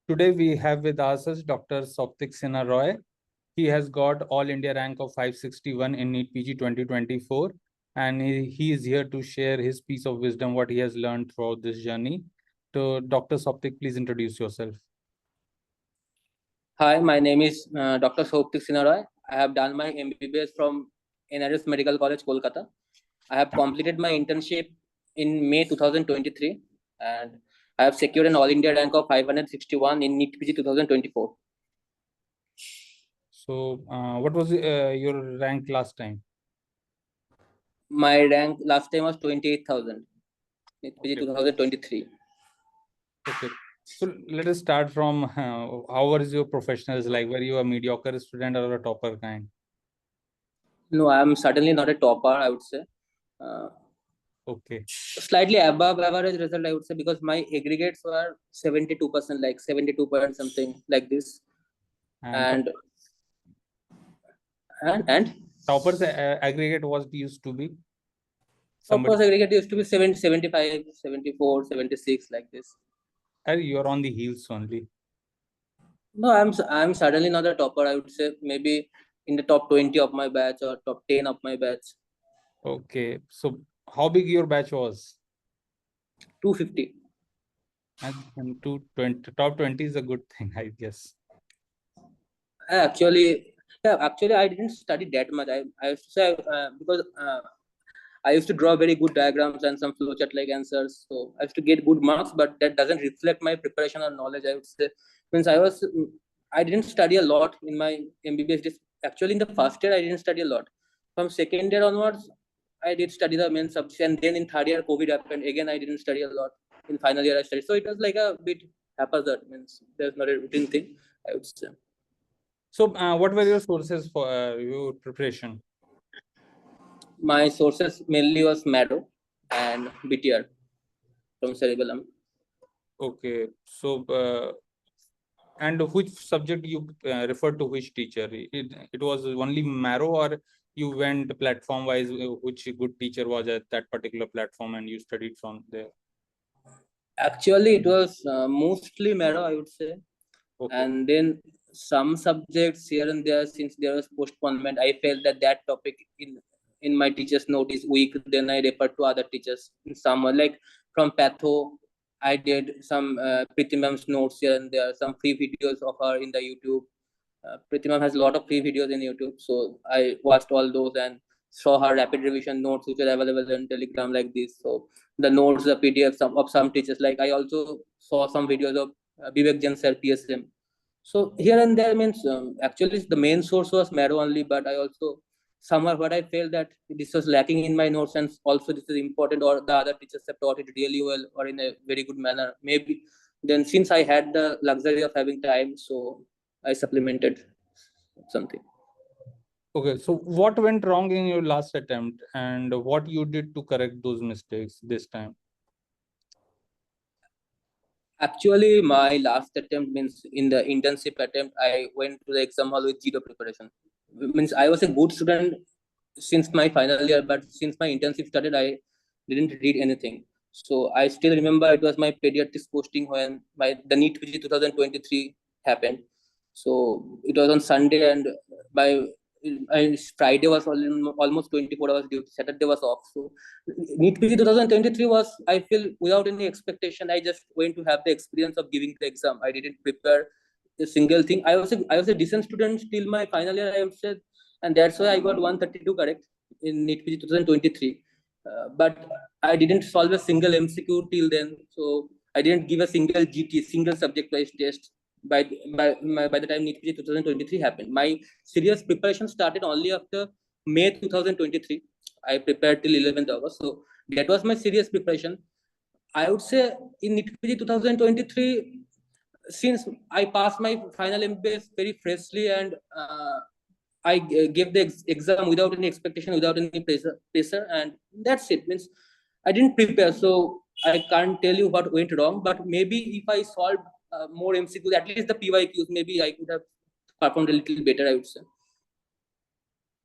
Today we have with us Dr. Sauptik Sinha Roy. He has got All India rank of 561 in NEET PG 2024, and he is here to share his piece of wisdom, what he has learned throughout this journey. So, Dr. Sauptik, please introduce yourself. Hi, my name is Dr. Sauptik Sinha Roy. I have done my MBBS from NRS Medical College, Kolkata. I have completed my internship in May 2023, and I have secured an All India rank of 561 in NEET PG 2024. So, what was your rank last time? My rank last time was 28,000, NEET PG Okay. 2023. Okay. So, let us start from how was your professionals like? Were you a mediocre student or a topper kind? No, I am certainly not a topper, I would say. Okay. Slightly above average result, I would say, because my aggregates were 72%, like 72 point something like this. And toppers aggregate was used to be? Toppers aggregate used to be 70, 75, 74, 76, like this. You are on the heels only. No, I'm certainly not a topper. I would say maybe in the top 20 of my batch or top 10 of my batch. Okay. So how big your batch was? 250. And 220, top 20 is a good thing, I guess. Actually, I didn't study that much. I used to say because I used to draw very good diagrams and some flowchart like answers. So I used to get good marks, but that doesn't reflect my preparation or knowledge, I would say. Means I didn't study a lot in my MBBS. Actually, in the first year, I didn't study a lot. From second year onwards, I did study the main subjects. And then in third year, COVID happened. Again, I didn't study a lot. In final year, I studied. So it was like a bit haphazard. Means there's not a routine thing, I would say. So what were your sources for your preparation? My sources mainly was Marrow and BTR from Cerebellum. Okay. So, and which subject you referred to which teacher? It was only Marrow, or you went platform wise, which good teacher was at that particular platform and you studied from there? Actually, it was mostly Marrow, I would say. Okay. And then some subjects here and there, since there was postponement, I felt that topic in my teacher's note is weak. Then I referred to other teachers. Some like from Patho, I did some Preeti Ma'am's notes here and there, some free videos of her in the YouTube. Preeti Ma'am has a lot of free videos in YouTube, so I watched all those and saw her rapid revision notes, which are available in Telegram like this. So the notes, the PDFs of some teachers. Like I also saw some videos of Vivek Jain sir, PSM. So here and there means actually the main source was Marrow only, but I also somewhere what I felt that this was lacking in my notes, and also this is important, or the other teachers have taught it really well or in a very good manner. Maybe then since I had the luxury of having time, so I supplemented something. Okay, so what went wrong in your last attempt and what you did to correct those mistakes this time? Actually, my last attempt means in the internship attempt, I went to the exam hall with zero preparation. Means I was a good student since my final year, but since my internship started, I didn't read anything. So I still remember it was my pediatrics posting when the NEET PG 2023 happened. So it was on Sunday, and by Friday was almost 24 hours due. Saturday was off. So NEET PG 2023 was, I feel, without any expectation. I just went to have the experience of giving the exam. I didn't prepare a single thing. I was a decent student till my final year, I would say, and that's why I got 132 correct in NEET PG 2023. But I didn't solve a single MCQ till then. So I didn't give a single GT, single subject-wise test by the time NEET PG 2023 happened. My serious preparation started only after May 2023. I prepared till 11th August. So that was my serious preparation. I would say in NEET PG 2023, since I passed my final MBS very freshly, and I gave the exam without any expectation, without any pressure, and that's it. Means I didn't prepare, so I can't tell you what went wrong. But maybe if I solved more MCQs, at least the PYQs, maybe I could have performed a little better, I would say.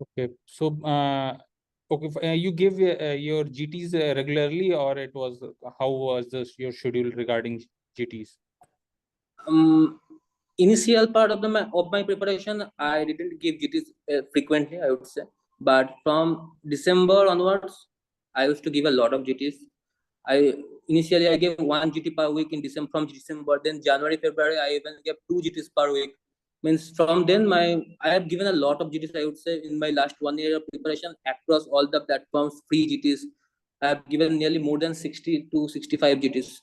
Okay, so okay, you give your GTs regularly, or it was how was your schedule regarding GTs? Initial part of my preparation, I didn't give GTs frequently, I would say. But from December onwards, I used to give a lot of GTs. Initially I gave 1 GT per week in December, from December. Then January, February, I even gave 2 GTs per week. Means from then I have given a lot of GTs, I would say, in my last 1 year of preparation across all the platforms, free GTs. I have given nearly more than 60 to 65 GTs.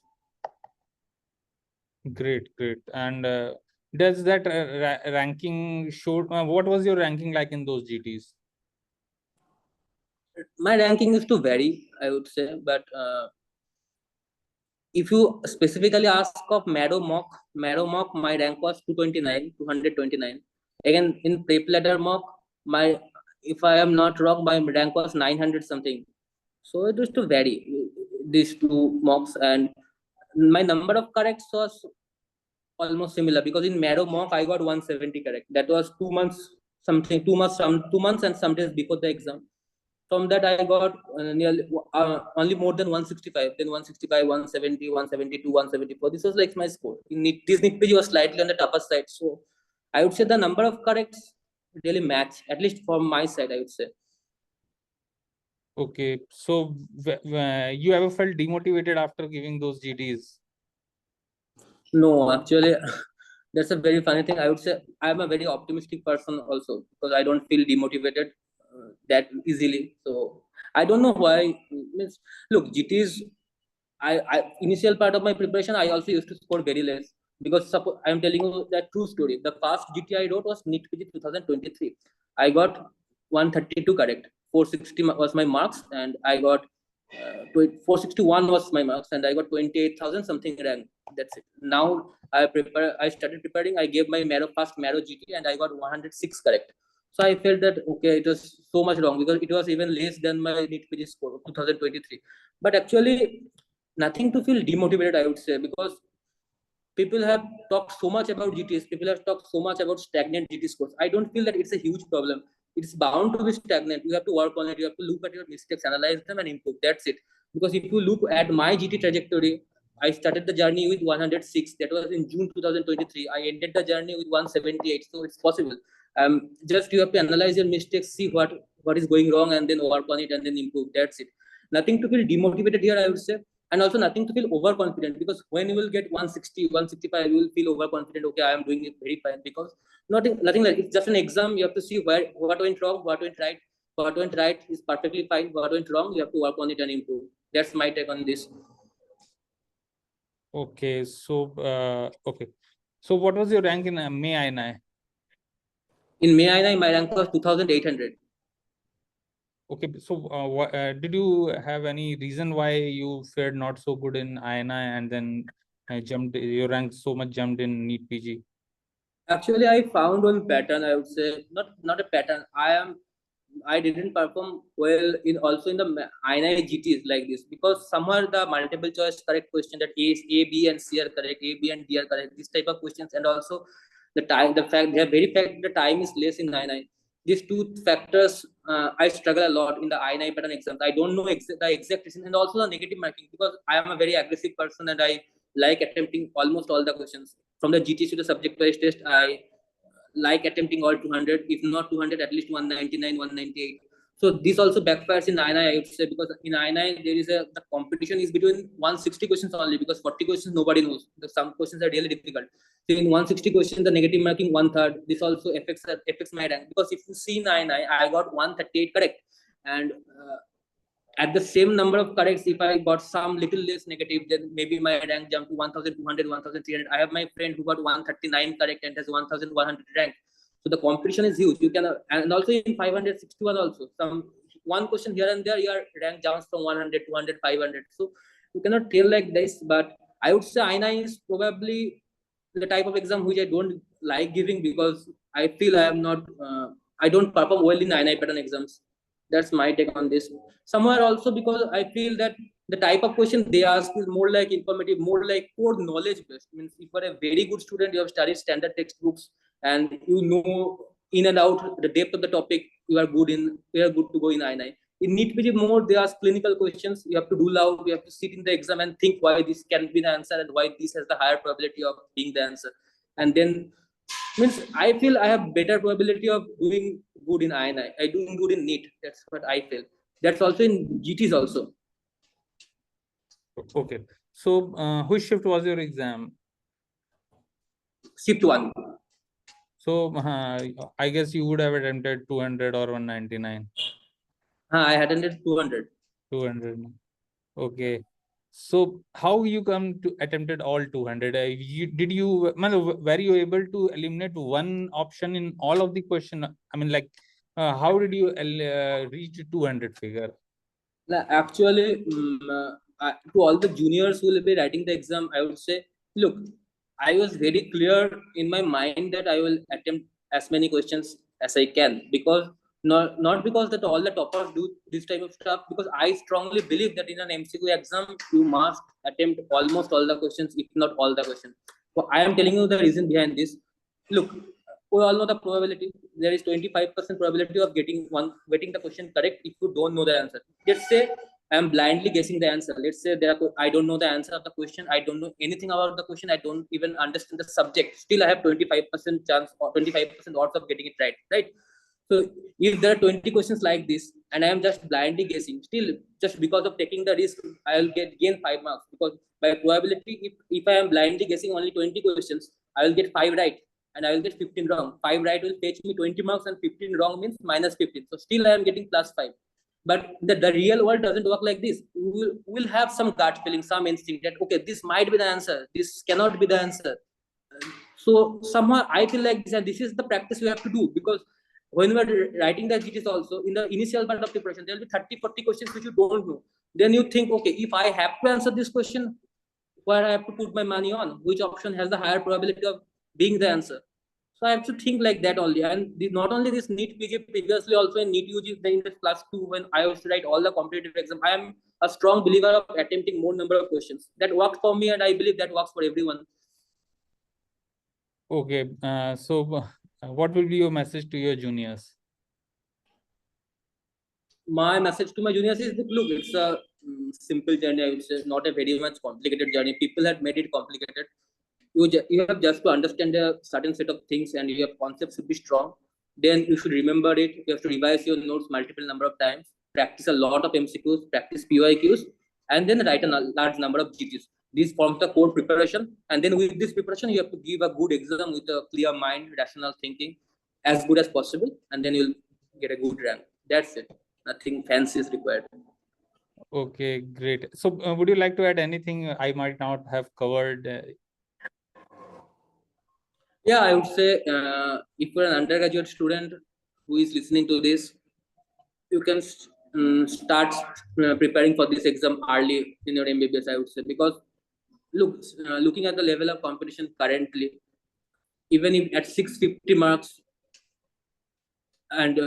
Great. And does that ranking show, what was your ranking like in those GTs? My ranking is to vary, I would say, but if you specifically ask of Marrow mock, my rank was 229. Again, in prep ladder mock, if I am not wrong, my rank was 900 something. So it used to vary, these two mocks, and my number of corrects was almost similar, because in Marrow mock I got 170 correct. That was 2 months something, 2 months and some days before the exam. From that I got nearly only more than 165, then 165, 170, 172, 174. This was like my score. This NEET was slightly on the tougher side. So I would say the number of corrects really match, at least from my side, I would say. Okay, so you ever felt demotivated after giving those GTs? No, actually, that's a very funny thing. I would say I'm a very optimistic person also, because I don't feel demotivated that easily. So I don't know why. Look, GTs, initial part of my preparation, I also used to score very less, because suppose I'm telling you that true story. The first GT I wrote was NEET PG 2023. I got 132 correct. 460 was my marks, and I got 461 was my marks, and I got 28,000 something rank. That's it. Now I started preparing. I gave my first Marrow GT, and I got 106 correct. So I felt that okay, it was so much wrong, because it was even less than my NEET PG score 2023. But actually, nothing to feel demotivated, I would say, because people have talked so much about GTs, people have talked so much about stagnant GT scores. I don't feel that it's a huge problem. It's bound to be stagnant. You have to work on it. You have to look at your mistakes, analyze them, and improve. That's it. Because if you look at my GT trajectory, I started the journey with 106. That was in June 2023. I ended the journey with 178. So it's possible. Just you have to analyze your mistakes, see what is going wrong, and then work on it, and then improve. That's it. Nothing to feel demotivated here, I would say. And also nothing to feel overconfident, because when you will get 160, 165, you will feel overconfident. Okay, I am doing it very fine, because nothing like it's just an exam. You have to see what went wrong, what went right. What went right is perfectly fine. What went wrong, you have to work on it and improve. That's my take on this. Okay, so so what was your rank in May INI? In May INI, my rank was 2,800. Okay, so did you have any reason why you fared not so good in INI, and then your rank so much jumped in NEET PG? Actually, I found one pattern. I would say not a pattern. I didn't perform well in the INI GTs like this, because somewhere the multiple choice correct question, that A, B, and C are correct, A, B, and D are correct. This type of questions, and also the very fact the time is less in INI. These two factors, I struggle a lot in the INI pattern exams. I don't know the exact reason, and also the negative marking, because I am a very aggressive person and I like attempting almost all the questions. From the GTs to the subject-wise test, I like attempting all 200, if not 200, at least 199, 198. So this also backfires in INI, I would say, because in INI the competition is between 160 questions only, because 40 questions nobody knows. Some questions are really difficult. So in 160 questions, the negative marking 1/3. This also affects my rank, because if you see in INI, I got 138 correct, and at the same number of corrects, if I got some little less negative, then maybe my rank jumped to 1,200, 1,300. I have my friend who got 139 correct and has 1,100 rank. So the competition is huge. You can, and also in 561 also, one question here and there, your rank jumps from 100, 200, 500. So you cannot tell like this, but I would say INI is probably the type of exam which I don't like giving, because I feel I don't perform well in INI pattern exams. That's my take on this. Somewhere also, because I feel that the type of question they ask is more like informative, more like core knowledge based. Means if you're a very good student, you have studied standard textbooks, and you know in and out the depth of the topic, you are good to go in INI. In NEET PG more, they ask clinical questions. You have to do loud. You have to sit in the exam and think why this can be the answer and why this has the higher probability of being the answer. And then means I feel I have better probability of doing good in INI. I doing good in NEET. That's what I feel. That's also in GTs also. Okay. So, which shift was your exam? Shift 1. So, I guess you would have attempted 200 or 199. I attended 200. 200. Okay. So, how you come to attempted all 200? Were you able to eliminate one option in all of the question? I mean, like, how did you reach 200 figure? Actually, to all the juniors who will be writing the exam, I would say, look, I was very clear in my mind that I will attempt as many questions as I can, because not because that all the toppers do this type of stuff, because I strongly believe that in an MCQ exam you must attempt almost all the questions, if not all the questions. So I am telling you the reason behind this. Look, we all know the probability. There is 25% probability of getting the question correct if you don't know the answer. Let's say I am blindly guessing the answer. Let's say I don't know the answer of the question. I don't know anything about the question. I don't even understand the subject. Still, I have 25% chance or 25% odds of getting it right. Right. So if there are 20 questions like this, and I am just blindly guessing, still just because of taking the risk, I will gain 5 marks, because by probability, if I am blindly guessing only 20 questions, I will get 5 right and I will get 15 wrong. 5 right will fetch me 20 marks and 15 wrong means minus 15. So still I am getting plus 5. But the real world doesn't work like this. We'll have some gut feeling, some instinct that, okay, this might be the answer. This cannot be the answer. So somehow I feel like this is the practice we have to do, because when we are writing the GTs also, in the initial part of the preparation, there will be 30, 40 questions which you don't know. Then you think, okay, if I have to answer this question, where I have to put my money on, which option has the higher probability of being the answer. So I have to think like that only. And not only this NEET PG, previously also in NEET UG, in the class 2, when I used to write all the competitive exam, I am a strong believer of attempting more number of questions. That worked for me, and I believe that works for everyone. Okay. So, what will be your message to your juniors? My message to my juniors is that, look, it's a simple journey, I would say, not a very much complicated journey. People have made it complicated. You have just to understand a certain set of things, and your concepts should be strong. Then you should remember it. You have to revise your notes multiple number of times, practice a lot of MCQs, practice PYQs, and then write a large number of GTs. This forms the core preparation. And then with this preparation, you have to give a good exam with a clear mind, rational thinking, as good as possible, and then you'll get a good rank. That's it. Nothing fancy is required. Okay, great. So, would you like to add anything I might not have covered? Yeah, I would say if you're an undergraduate student who is listening to this, you can start preparing for this exam early in your MBBS, I would say, because looking at the level of competition currently, even if at 650 marks, and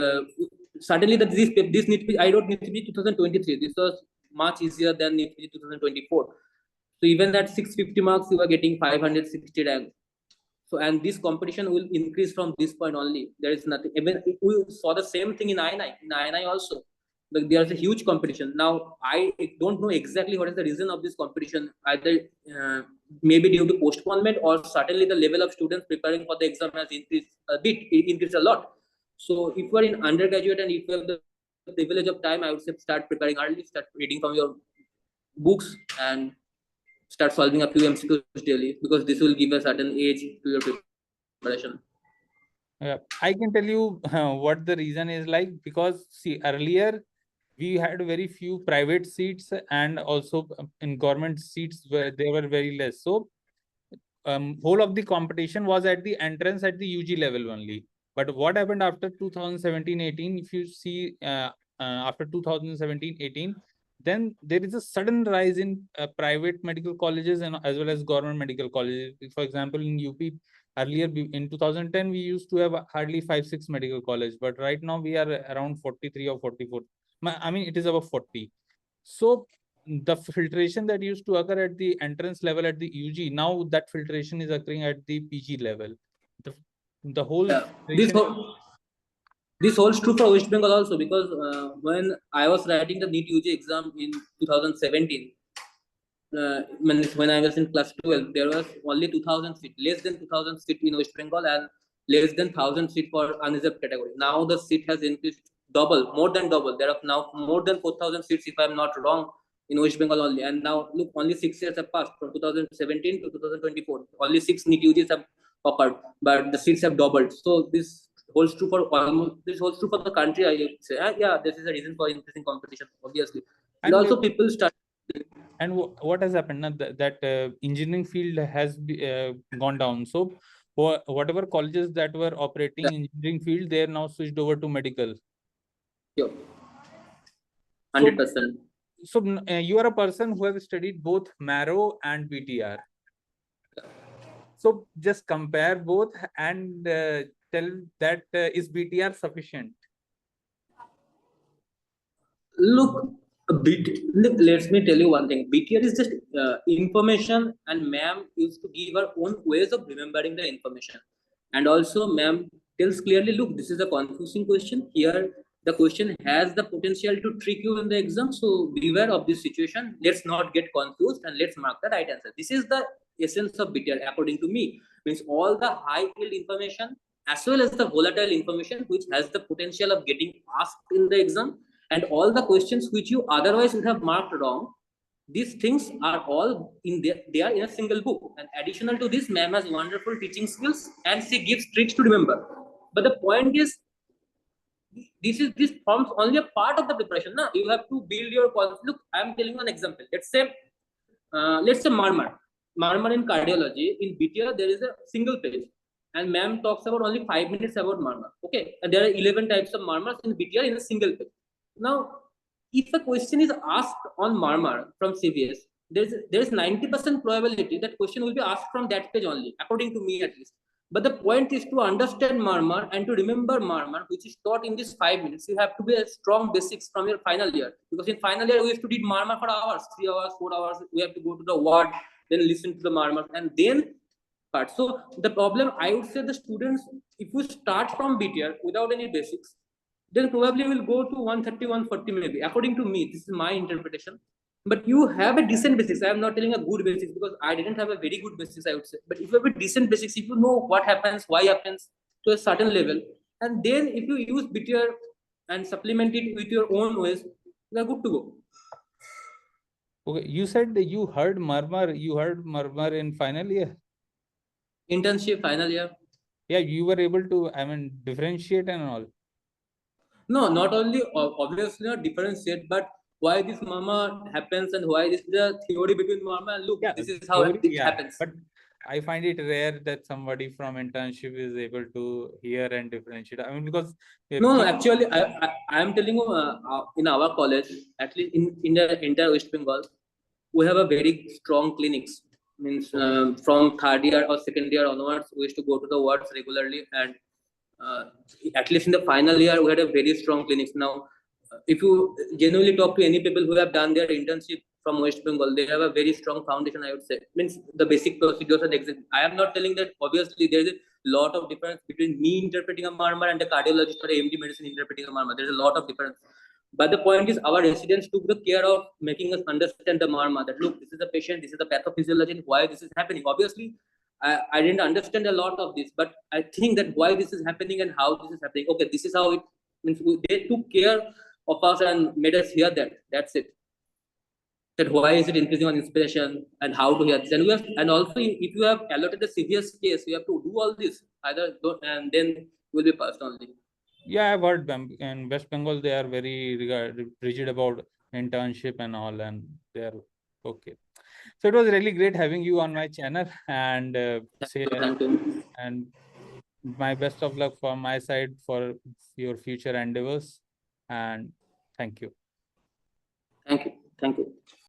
suddenly that this need to be, I don't need to be 2023. This was much easier than need to be 2024. So even at 650 marks, you are getting 560 rank. So, and this competition will increase from this point only. There is nothing. Even we saw the same thing in INI. In INI also, like, there is a huge competition. Now, I don't know exactly what is the reason of this competition. Either maybe due to postponement, or certainly the level of students preparing for the exam has increased a bit. It increased a lot. So, if you are in undergraduate and if you have the privilege of time, I would say start preparing early. Start reading from your books and start solving a few MCQs daily, because this will give a certain age to your preparation. Yeah, I can tell you what the reason is, like, because see, earlier we had very few private seats, and also in government seats where they were very less. So whole of the competition was at the entrance at the UG level only. But what happened after 2017-18, if you see after 2017-18, then there is a sudden rise in private medical colleges and as well as government medical colleges. For example, in UP, earlier in 2010, we used to have hardly 5-6 medical college, but right now we are around 43 or 44. I mean, it is about 40. So the filtration that used to occur at the entrance level at the UG, now that filtration is occurring at the PG level. The whole This holds true for West Bengal also, because when I was writing the NEET UG exam in 2017, when I was in class 12, there was only 2,000 seats, less than 2,000 seats in West Bengal, and less than 1,000 seats for unreserved category. Now the seat has increased double, more than double. There are now more than 4,000 seats, if I'm not wrong, in West Bengal only. And now look, only 6 years have passed from 2017 to 2024. Only 6 NEET UGs have occurred, but the seats have doubled. So this holds true for almost, this holds true for the country, I would say. Yeah, this is a reason for increasing competition, obviously. And also people start. And what has happened now, that engineering field has gone down. So whatever colleges that were operating in engineering field, they are now switched over to medical. Yeah. 100%. So you are a person who have studied both Marrow and BTR. So just compare both and tell that is BTR sufficient? Look, let me tell you one thing. BTR is just information, and ma'am used to give her own ways of remembering the information. And also, ma'am tells clearly, look, this is a confusing question. Here, the question has the potential to trick you in the exam. So beware of this situation. Let's not get confused and let's mark the right answer. This is the essence of BTR, according to me. Means all the high yield information as well as the volatile information which has the potential of getting asked in the exam, and all the questions which you otherwise would have marked wrong, these things are all in there. They are in a single book. And additional to this, ma'am has wonderful teaching skills and she gives tricks to remember. But the point is, this forms only a part of the preparation. Now you have to build your concept. Look, I am telling you an example. Let's say Marmar in cardiology. In BTR, there is a single page, and ma'am talks about only 5 minutes about Marmar. Okay, and there are 11 types of Marmars in BTR in a single page. Now, if a question is asked on Marmar from CVS, there's 90% probability that question will be asked from that page only, according to me at least. But the point is to understand Marmar and to remember Marmar, which is taught in these 5 minutes. You have to be a strong basics from your final year, because in final year we have to read Marmar for hours, 3 hours, 4 hours. We have to go to the ward, then listen to the Marmar, and then part. So the problem, I would say, the students, if you start from BTR without any basics, then probably will go to 130, 140 maybe. According to me, this is my interpretation. But you have a decent basics. I am not telling a good basics because I didn't have a very good basics, I would say. But if you have a decent basics, if you know what happens, why happens to a certain level, and then if you use BTR and supplement it with your own ways, you are good to go. Okay, you said you heard Marmar in final year? Internship, final year. Yeah, you were able to, I mean, differentiate and all. No, not only obviously not differentiate, but why this Marmar happens and why this is the theory between Marmar and look, Yeah, this is how it happens. But I find it rare that somebody from internship is able to hear and differentiate. I mean, because no, actually, I am telling you, in our college, at least in the entire West Bengal, we have a very strong clinics. Means from third year or second year onwards, we used to go to the wards regularly, and at least in the final year, we had a very strong clinics. Now, if you genuinely talk to any people who have done their internship from West Bengal, they have a very strong foundation, I would say. Means the basic procedures and exit. I am not telling that obviously there is a lot of difference between me interpreting a Marmar and a cardiologist or a MD medicine interpreting a Marmar. There's a lot of difference. But the point is, our residents took the care of making us understand the Marmar. That look, this is a patient, this is the pathophysiology, and why this is happening. Obviously, I didn't understand a lot of this, but I think that why this is happening and how this is happening. Okay, this is how it means. They took care of us and made us hear that. That's it. That why is it increasing on inspiration and how to hear this. And we have, and also if you have allotted a serious case, you have to do all this either, and then you will be passed only. Yeah, I've heard in West Bengal they are very rigid about internship and all, and they are okay. So it was really great having you on my channel, and and my best of luck from my side for your future endeavors, and thank you. Thank you.